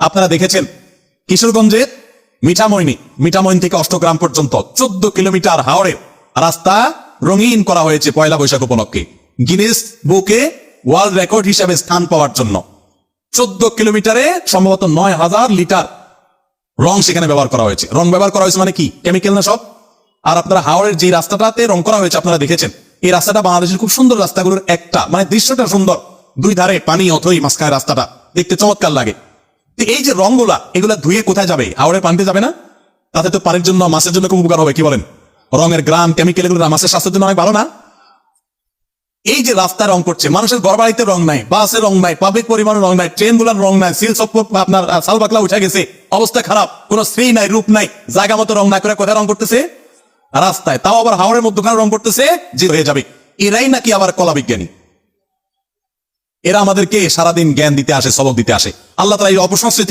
আপনারা দেখেছেন কিশোরগঞ্জের মিঠামইন থেকে অষ্টগ্রাম পর্যন্ত 14 কিলোমিটার হাওড়ের রাস্তা রঙিন করা হয়েছে পয়লা বৈশাখ উপলক্ষে, গিনেস বুকে ওয়ার্ল্ড রেকর্ড হিসেবে স্থান পাওয়ার জন্য। 14 কিলোমিটারে সম্ভবত 9,000 লিটার রং সেখানে ব্যবহার করা হয়েছে। রং ব্যবহার করা হয়েছে মানে কি? কেমিক্যাল না সব। আর আপনারা হাওড়ের যে রাস্তাটাতে রং করা হয়েছে আপনারা দেখেছেন, এই রাস্তাটা বাংলাদেশের খুব সুন্দর রাস্তাগুলোর একটা, মানে দৃশ্যটা সুন্দর, দুই ধারে পানি অথই মাঝখানে রাস্তাটা দেখতে চমৎকার লাগে। এই যে রংগুলা এগুলা ধুয়ে কোথায় যাবে? হাওড়ের পানিতে যাবে না? তাতে তো পানির জন্য মাছের জন্য খুব উপকার হবে, কি বলেন? রঙের গ্রাম কেমিক্যাল এগুলো মাছের স্বাস্থ্যের জন্য অনেক ভালো না? এই যে রাস্তা রং করছে, মানুষের ঘর বাড়িতে রং নাই, বাসে রং নাই, পাবলিক পরিবহনের রং নাই, ট্রেন গুলার রং নাই, সিল সব আপনার সাল বাকলা উঠে গেছে, অবস্থা খারাপ, কোন শ্রী নাই, রূপ নাই, জায়গা মতো রং না করে কোথায় রং করতেছে? রাস্তায়। তাও আবার হাওড়ের মধ্যখানে রং করতেছে যে হয়ে যাবে। এরাই নাকি আবার কলা বিজ্ঞানী। এরা আমাদেরকে সারাদিন জ্ঞান দিতে আসে, সবক দিতে আসে। আল্লাহ তাআলা এই অপসংস্কৃতি